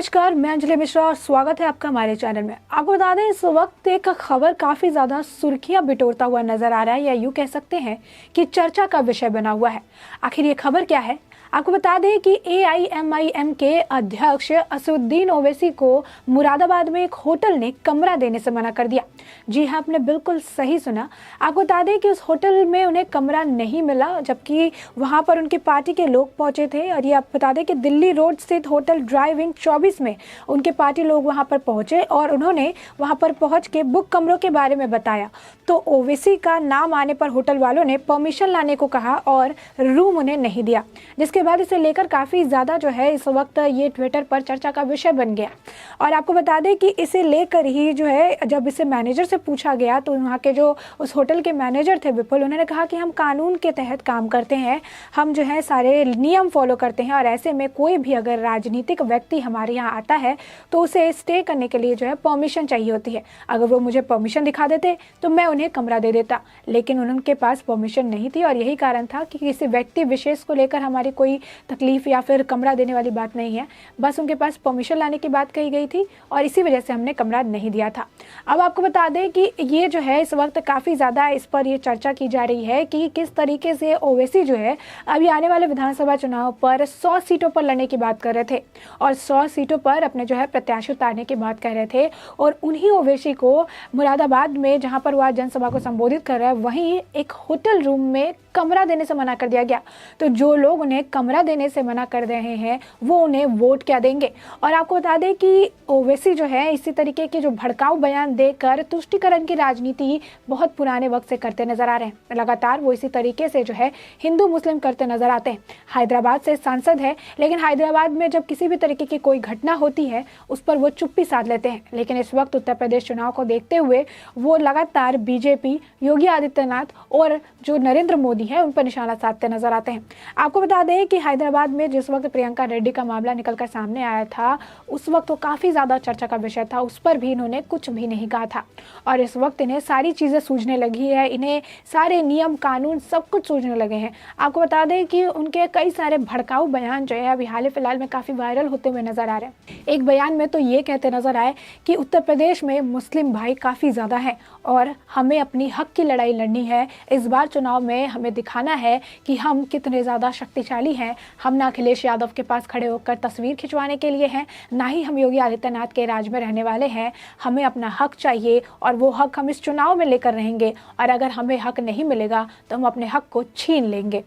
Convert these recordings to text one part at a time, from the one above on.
नमस्कार, मैं अंजलि मिश्रा और स्वागत है आपका हमारे चैनल में। आपको बता दें, इस वक्त एक खबर काफ़ी ज़्यादा सुर्खियां बिटोरता हुआ नजर आ रहा है, या यूँ कह सकते हैं कि चर्चा का विषय बना हुआ है। आखिर ये खबर क्या है? आपको बता दें कि AIMIM के अध्यक्ष असदुद्दीन ओवैसी को मुरादाबाद में एक होटल ने कमरा देने से मना कर दिया। जी हाँ, आपने बिल्कुल सही सुना। आपको बता दें कि उस होटल में उन्हें कमरा नहीं मिला, जबकि वहां पर उनकी पार्टी के लोग पहुंचे थे। और ये आप बता दें कि दिल्ली रोड स्थित होटल ड्राइव-इन 24 में उनके पार्टी लोग वहां पर पहुंचे और उन्होंने वहां पर पहुंच के बुक कमरों के बारे में बताया। तो ओवैसी का नाम आने पर होटल वालों ने परमिशन लाने को कहा और रूम उन्हें नहीं दिया, जिसके बाद इसे लेकर काफ़ी ज़्यादा जो है इस वक्त ये ट्विटर पर चर्चा का विषय बन गया। और आपको बता दें कि इसे लेकर ही जो है जब इसे मैनेजर से पूछा गया तो वहाँ के जो उस होटल के मैनेजर थे विपुल, उन्होंने कहा कि हम कानून के तहत काम करते हैं, हम जो है सारे नियम फॉलो करते हैं और ऐसे में कोई भी अगर राजनीतिक व्यक्ति हमारे यहाँ आता है तो उसे स्टे करने के लिए जो है परमिशन चाहिए होती है। अगर वो मुझे परमिशन दिखा देते तो मैं उन्हें कमरा दे देता, लेकिन उनके पास परमिशन नहीं थी और यही कारण था कि किसी व्यक्ति विशेष को लेकर हमारी कोई तकलीफ या फिर कमरा देने वाली बात नहीं है, बस उनके पास परमिशन लाने की बात कही गई थी और इसी वजह से हमने कमरा नहीं दिया था। अब आपको बता दें कि ये जो है इस वक्त काफ़ी ज़्यादा इस पर ये चर्चा की जा रही है कि किस तरीके से ओवैसी जो है अभी आने वाले विधानसभा चुनाव पर 100 सीटों पर लड़ने की बात कर रहे थे और 100 सीटों पर अपने जो है प्रत्याशी उतारने की बात कर रहे थे। और उन्हीं ओवैसी को मुरादाबाद में जहाँ पर वह जनसभा को संबोधित कर रहा है, वहीं एक होटल रूम में कमरा देने से मना कर दिया गया। तो जो लोग उन्हें कमरा देने से मना कर रहे हैं वो उन्हें वोट क्या देंगे? और आपको बता दें कि ओवैसी जो है इसी तरीके के जो भड़काऊ बयान देकर तुष्टीकरण की राजनीति बहुत पुराने वक्त से करते नजर आ रहे हैं। लगातार वो इसी तरीके से जो है हिंदू मुस्लिम करते नजर आते हैं। हैदराबाद से सांसद है, लेकिन हैदराबाद में जब किसी भी तरीके की कोई घटना होती है उस पर वो चुप्पी साध लेते हैं। लेकिन इस वक्त उत्तर प्रदेश चुनाव को देखते हुए वो लगातार बीजेपी, योगी आदित्यनाथ और जो नरेंद्र मोदी है उन पर निशाना साधते नजर आते हैं। आपको बता दें कि हैदराबाद में जिस वक्त प्रियंका रेड्डी का मामला निकलकर सामने आया था उस वक्त वो काफ़ी ज़्यादा चर्चा का विषय था, उस पर भी इन्होंने कुछ भी नहीं कहा था। और इस वक्त इन्हें सारी चीज़ें सूझने लगी है, इन्हें सारे नियम कानून सब कुछ सूझने लगे हैं। आपको बता दें कि उनके कई सारे भड़काऊ बयान जो है अभी हाल फिलहाल में काफ़ी वायरल होते हुए नजर आ रहे हैं। एक बयान में तो ये कहते नजर आए कि उत्तर प्रदेश में मुस्लिम भाई काफ़ी ज़्यादा हैं और हमें अपनी हक की लड़ाई लड़नी है। इस बार चुनाव में हमें दिखाना है कि हम कितने ज़्यादा शक्तिशाली हैं। हम ना अखिलेश यादव के पास खड़े होकर तस्वीर खिंचवाने के लिए हैं, ना ही हम योगी आदित्यनाथ के राज में रहने वाले हैं। हमें अपना हक चाहिए और वो हक हम इस चुनाव में लेकर रहेंगे और अगर हमें हक नहीं मिलेगा तो हम अपने हक को छीन लेंगे।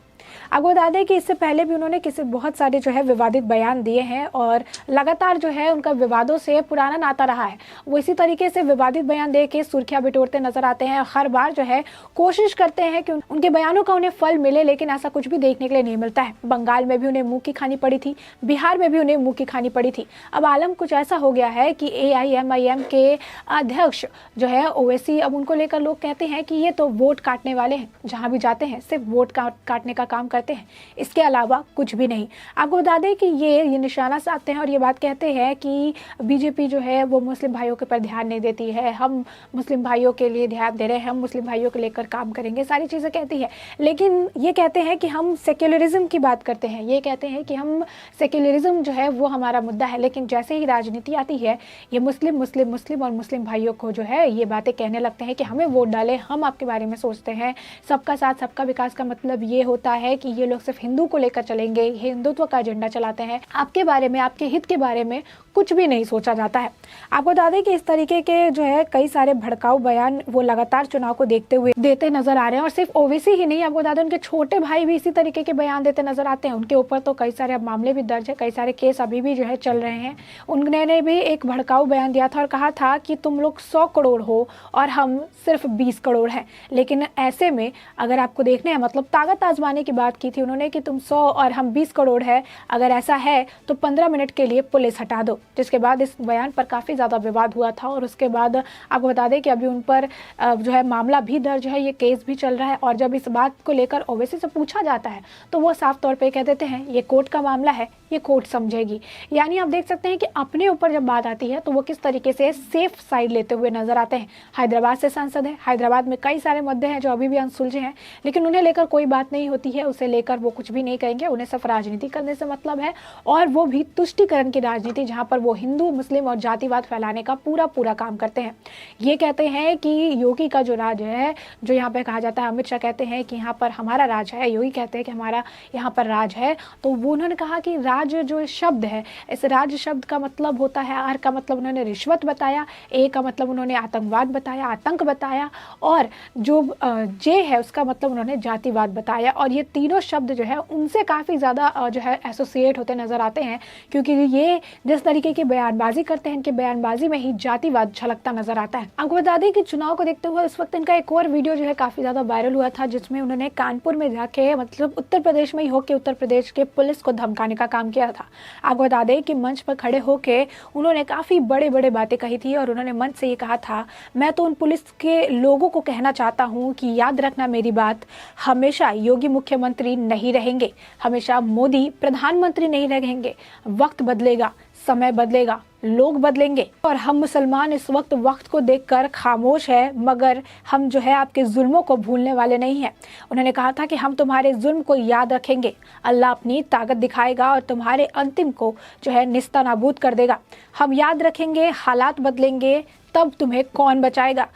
आपको बता दें कि इससे पहले भी उन्होंने बहुत सारे जो है विवादित बयान दिए हैं और लगातार जो है उनका विवादों से पुराना नाता रहा है। वो इसी तरीके से विवादित बयान दे के सुर्खियां बिटोरते नजर आते हैं। हर बार जो है कोशिश करते हैं कि उनके बयानों का उन्हें फल मिले, लेकिन ऐसा कुछ भी देखने के लिए नहीं मिलता है। बंगाल में भी उन्हें मुंह की खानी पड़ी थी, बिहार में भी उन्हें मुंह की खानी पड़ी थी। अब आलम कुछ ऐसा हो गया है कि AIMIM के अध्यक्ष जो है ओवैसी, अब उनको लेकर लोग कहते हैं कि ये तो वोट काटने वाले हैं, जहाँ भी जाते हैं सिर्फ वोट काटने का काम करते हैं, इसके अलावा कुछ भी नहीं। आपको बता दें कि ये निशाना साधते हैं और ये बात कहते हैं कि बीजेपी जो है वो मुस्लिम भाइयों के पर ध्यान नहीं देती है, हम मुस्लिम भाइयों के लिए ध्यान दे रहे हैं, हम मुस्लिम भाइयों को लेकर काम करेंगे, सारी चीज़ें कहती है। लेकिन ये कहते हैं कि हम सेक्युलरिज्म की बात करते हैं, ये कहते हैं कि हम सेक्युलरिज्म जो है वो हमारा मुद्दा है। लेकिन जैसे ही राजनीति आती है ये मुस्लिम मुस्लिम मुस्लिम और मुस्लिम भाइयों को जो है ये बातें कहने लगते हैं कि हमें वोट डालें, हम आपके बारे में सोचते हैं। सबका साथ सबका विकास का मतलब ये होता है कि ये लोग सिर्फ हिंदू को लेकर चलेंगे, हिंदुत्व का एजेंडा चलाते हैं, आपके बारे में, आपके हित के बारे में कुछ भी नहीं सोचा जाता है। आपको बता दें कि इस तरीके के जो है कई सारे भड़काऊ बयान वो लगातार चुनाव को देखते हुए देते नजर आ रहे हैं। और सिर्फ ओवैसी ही नहीं, आपको बता दें उनके छोटे भाई भी इसी तरीके के बयान देते नजर आते हैं। उनके ऊपर तो कई सारे मामले भी दर्ज है, कई सारे केस अभी भी जो है चल रहे हैं। उन्होंने भी एक भड़काऊ बयान दिया था और कहा था कि तुम लोग 100 करोड़ हो और हम सिर्फ 20 करोड़ हैं। लेकिन ऐसे में अगर आपको देखने हैं, मतलब ताकत आजमाने की बात की थी उन्होंने कि तुम 100 और हम 20 करोड़ है, अगर ऐसा है तो 15 मिनट के लिए पुलिस हटा दो। जिसके बाद इस बयान पर काफ़ी ज़्यादा विवाद हुआ था और उसके बाद आपको बता दें कि अभी उन पर जो है मामला भी दर्ज है, ये केस भी चल रहा है। और जब इस बात को लेकर ओवैसी से पूछा जाता है तो वो साफ तौर पे कह देते हैं ये कोर्ट का मामला है, ये कोर्ट समझेगी। यानी आप देख सकते हैं कि अपने ऊपर जब बात आती है तो वो किस तरीके से सेफ साइड लेते हुए नजर आते हैं। हैदराबाद से सांसद है, हैदराबाद में कई सारे मुद्दे हैं जो अभी भी अनसुलझे हैं, लेकिन उन्हें लेकर कोई बात नहीं होती है। है उसे लेकर वो कुछ भी नहीं कहेंगे, उन्हें सिर्फ राजनीति करने से मतलब है, और वो भी तुष्टीकरण की राजनीति, जहाँ पर वो हिंदू मुस्लिम और जातिवाद फैलाने का पूरा काम करते हैं। ये कहते हैं कि योगी का जो राज है, जो यहाँ पे कहा जाता है, अमित शाह कहते हैं कि यहाँ पर हमारा राज है, योगी कहते हैं कि हमारा यहाँ पर राज है। तो वो उन्होंने कहा कि राज जो शब्द है, इस राज शब्द का मतलब होता है, आर का मतलब उन्होंने रिश्वत बताया, ए का मतलब उन्होंने आतंकवाद बताया, आतंक बताया, और जो जे है उसका मतलब उन्होंने जातिवाद बताया। और ये तीनों शब्द जो है उनसे काफ़ी ज़्यादा जो है एसोसिएट होते नज़र आते हैं, क्योंकि ये जिस तरीके की बयानबाजी करते हैं, इनकी बयानबाजी में ही जातिवाद झलकता नजर आता है। आपको बता दें कि चुनाव को देखते हुए इस वक्त इनका एक और वीडियो जो है काफ़ी ज़्यादा वायरल हुआ था, जिसमें उन्होंने कानपुर में जाके, मतलब उत्तर प्रदेश में ही होकर उत्तर प्रदेश के पुलिस को धमकाने का काम किया था। आपको बता दें कि मंच पर खड़े होकर उन्होंने काफ़ी बड़े बातें कही थी, और उन्होंने मंच से ये कहा था, मैं तो उन पुलिस के लोगों को कहना चाहता हूँ कि याद रखना मेरी बात, हमेशा योगी मुख्यमंत्री नहीं रहेंगे, हमेशा मोदी प्रधानमंत्री नहीं रहेंगे, वक्त बदलेगा, समय बदलेगा, लोग बदलेंगे, और हम मुसलमान इस वक्त को देखकर खामोश है, मगर हम जो है आपके जुल्मों को भूलने वाले नहीं हैं। उन्होंने कहा था कि हम तुम्हारे जुल्म को याद रखेंगे, अल्लाह अपनी ताकत दिखाएगा और तुम्हारे अंतिम को जो है निस्ता नाबूद कर देगा। हम याद रखेंगे, हालात बदलेंगे, तब तुम्हें कौन बचाएगा।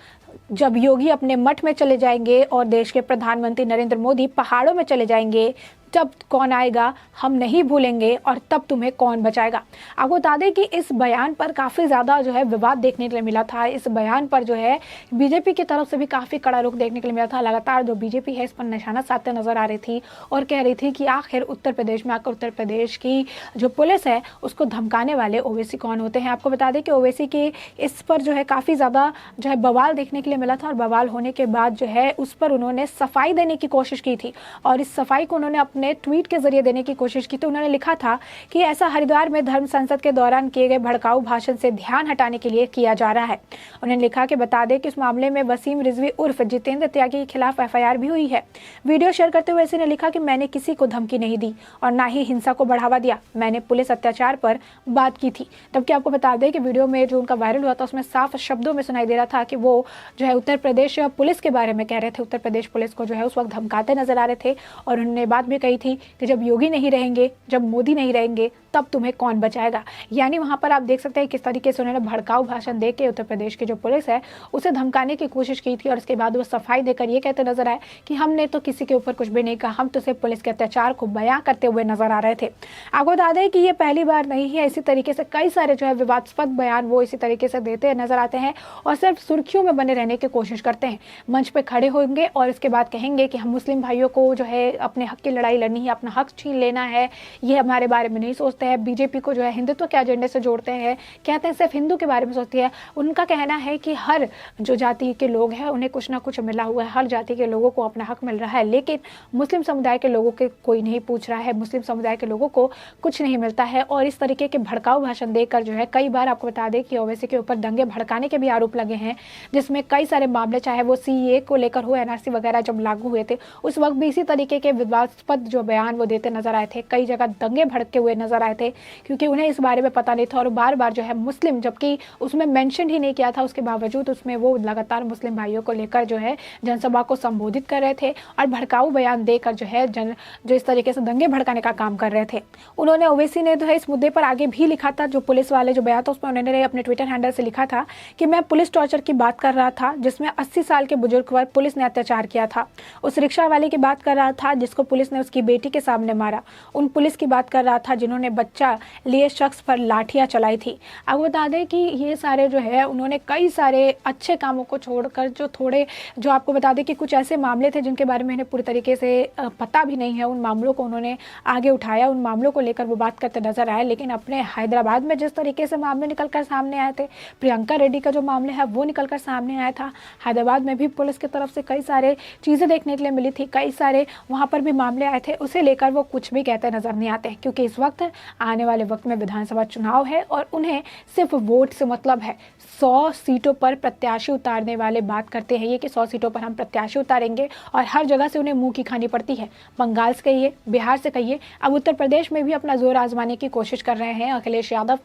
जब योगी अपने मठ में चले जाएंगे और देश के प्रधानमंत्री नरेंद्र मोदी पहाड़ों में चले जाएंगे, तब कौन आएगा, हम नहीं भूलेंगे, और तब तुम्हें कौन बचाएगा। आपको बता दें कि इस बयान पर काफ़ी ज़्यादा जो है विवाद देखने के लिए मिला था। इस बयान पर जो है बीजेपी की तरफ से भी काफ़ी कड़ा रुख देखने के लिए मिला था। लगातार जो बीजेपी है इस पर निशाना साधते नजर आ रही थी, और कह रही थी कि आखिर उत्तर प्रदेश में आकर उत्तर प्रदेश की जो पुलिस है उसको धमकाने वाले ओवैसी कौन होते हैं। आपको बता दें कि ओवैसी की इस पर जो है काफ़ी ज़्यादा जो है बवाल देखने के लिए मिला था, और बवाल होने के बाद जो है उस पर उन्होंने सफाई देने की कोशिश की थी, और इस सफाई को उन्होंने अपने ट्वीट के जरिए देने की कोशिश की। तो उन्होंने लिखा था कि ऐसा हरिद्वार में धर्म संसद के दौरान किए गए भड़काऊ भाषण से ध्यान हटाने के लिए किया जा रहा है। उन्होंने लिखा कि बता दें कि इस मामले में वसीम रिजवी उर्फ जितेंद्र त्यागी के खिलाफ एफआईआर भी हुई है। वीडियो शेयर करते हुए ऐसे ने लिखा कि मैंने किसी को धमकी नहीं दी और ना ही हिंसा को बढ़ावा दिया, मैंने पुलिस अत्याचार पर बात की थी। जबकि आपको बता दें कि वीडियो में जो उनका वायरल हुआ था उसमें साफ शब्दों में सुनाई दे रहा था कि वो जो है उत्तर प्रदेश पुलिस के बारे में कह रहे थे, उत्तर प्रदेश पुलिस को जो है उस वक्त धमकाते नजर आ रहे थे। और उन्होंने बात भी कही थी कि जब योगी नहीं रहेंगे, जब मोदी नहीं रहेंगे, तब तुम्हें कौन बचाएगा। यानी वहां पर आप देख सकते हैं किस तरीके से उन्होंने भड़काऊ भाषण देके उत्तर प्रदेश की जो पुलिस है उसे धमकाने की कोशिश की थी, और उसके बाद वो सफाई देकर ये कहते नजर आए कि हमने तो किसी के ऊपर कुछ भी नहीं कहा, हम तो सिर्फ पुलिस के अत्याचार को बयां करते हुए नजर आ रहे थे। आपको बता दें कि ये पहली बार नहीं है, इसी तरीके से कई सारे जो है विवादास्पद बयान वो इसी तरीके से देते नजर आते हैं, और सिर्फ सुर्खियों में बने रहने की कोशिश करते हैं। मंच पे खड़े होंगे और इसके बाद कहेंगे कि हम मुस्लिम भाइयों को जो है अपने हक की लड़ाई लड़नी है, अपना हक छीन लेना है, ये हमारे बारे में नहीं सोचते हैं। बीजेपी को जो है हिंदुत्व के एजेंडे से जोड़ते हैं, कहते हैं सिर्फ हिंदू के बारे में सोचती है। उनका कहना है कि हर जो जाति के लोग हैं उन्हें कुछ ना कुछ मिला हुआ है, हर जाति के लोगों को अपना हक मिल रहा है, लेकिन मुस्लिम समुदाय के लोगों के कोई नहीं पूछ रहा है, मुस्लिम समुदाय के लोगों को कुछ नहीं मिलता है। और इस तरीके के भड़काऊ भाषण देकर जो है कई बार आपको बता दें कि ओवैसी के ऊपर दंगे भड़काने के भी आरोप लगे हैं, जिसमें कई सारे मामले, चाहे वो सीएए को लेकर हो, एनआरसी वगैरह जब लागू हुए थे उस वक्त भी इसी तरीके के विवादास्पद जो बयान वो देते नजर आए थे। कई जगह दंगे भड़के हुए नजर आए थे, क्योंकि उन्हें इस बारे में पता नहीं था, और बार बार जो है मुस्लिम, जबकि उसमें मेंशन ही नहीं किया था, उसके बावजूद उसमें वो लगातार मुस्लिम भाइयों को लेकर जो है जनसभा को संबोधित कर रहे थे और भड़काऊ बयान देकर जो है जो इस तरीके से दंगे भड़काने का काम कर रहे थे। उन्होंने ओवैसी ने जो है इस मुद्दे पर आगे भी लिखा था, जो पुलिस वाले जो बयान था उसमें उन्होंने अपने ट्विटर हैंडल से लिखा था कि मैं पुलिस टॉर्चर की बात कर रहा था, जिसमें 80 साल के बुजुर्ग पर पुलिस ने अत्याचार किया था। उस रिक्शा वाले की बात कर रहा था जिसको पुलिस ने उसकी बेटी के सामने मारा। उन पुलिस की बात कर रहा था जिन्होंने बच्चा लिए शख्स पर लाठियां चलाई थी। आपको बता दें कि ये सारे जो है उन्होंने कई सारे अच्छे कामों को छोड़कर जो आपको बता दें कि कुछ ऐसे मामले थे जिनके बारे में इन्हें पूरी तरीके से पता भी नहीं है, उन मामलों को उन्होंने आगे उठाया, उन मामलों को लेकर वो बात करते नजर आए। लेकिन अपने हैदराबाद में जिस तरीके से मामले निकलकर सामने आए थे, प्रियंका रेड्डी का जो मामला है वो निकलकर सामने आया था, हैदराबाद में भी पुलिस की तरफ से कई सारे चीज़ें देखने के लिए मिली थी, कई सारे वहाँ पर भी मामले आए थे, उसे लेकर वो कुछ भी कहते नजर नहीं आते। क्योंकि इस वक्त आने वाले वक्त में विधानसभा चुनाव है और उन्हें सिर्फ वोट से मतलब है। 100 सीटों पर प्रत्याशी उतारने वाले बात करते हैं ये कि 100 सीटों पर हम प्रत्याशी उतारेंगे, और हर जगह से उन्हें मुंह की खानी पड़ती है। बंगाल से कहिए, बिहार से कहिए, अब उत्तर प्रदेश में भी अपना जोर आजमाने की कोशिश कर रहे हैं अखिलेश यादव।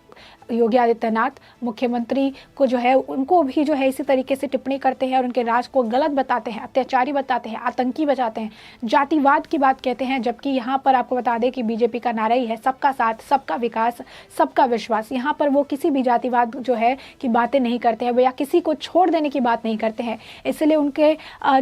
योगी आदित्यनाथ मुख्यमंत्री को जो है उनको भी जो है इसी तरीके से टिप्पणी करते हैं और उनके राज को गलत बताते हैं, अत्याचारी बताते हैं, आतंकी बताते हैं, जातिवाद की बात कहते हैं। हैं, जबकि यहाँ पर आपको बता दें कि बीजेपी का नारा ही है सबका साथ, सबका विकास, सबका विश्वास। यहाँ पर वो किसी भी जातिवाद जो है कि बातें नहीं करते हैं या किसी को छोड़ देने की बात नहीं करते हैं। इसलिए उनके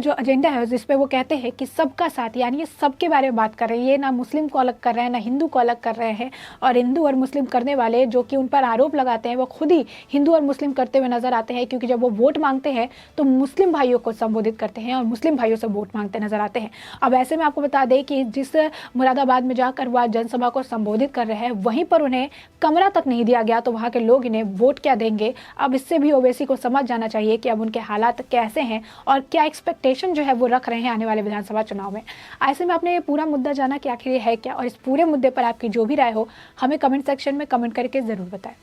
जो एजेंडा है जिस पे वो कहते हैं कि सबका साथ, यानी ये सबके बारे में बात कर रहे हैं। ये ना मुस्लिम को अलग कर रहे हैं, ना हिंदू को अलग कर रहे हैं। और हिंदू और मुस्लिम करने वाले जो कि उन पर आरोप लगाते हैं वो खुद ही हिंदू और मुस्लिम करते हुए नजर आते हैं, क्योंकि जब वो वोट मांगते हैं तो मुस्लिम भाइयों को संबोधित करते हैं और मुस्लिम भाइयों से वोट मांगते नजर आते हैं। अब ऐसे में आपको बता दें कि जिस मुरादाबाद में जाकर वह जनसभा को संबोधित कर रहे हैं, वहीं पर उन्हें कमरा तक नहीं दिया गया, तो वहां के लोग इन्हें वोट क्या देंगे। अब इससे भी ओवैसी को समझ जाना चाहिए कि अब उनके हालात कैसे हैं और क्या एक्सपेक्टेशन जो है वो रख रहे हैं आने वाले विधानसभा चुनाव में। ऐसे में आपने ये पूरा मुद्दा जाना कि आखिर ये है क्या, और इस पूरे मुद्दे पर आपकी जो भी राय हो हमें कमेंट सेक्शन में कमेंट करके जरूर बताएं।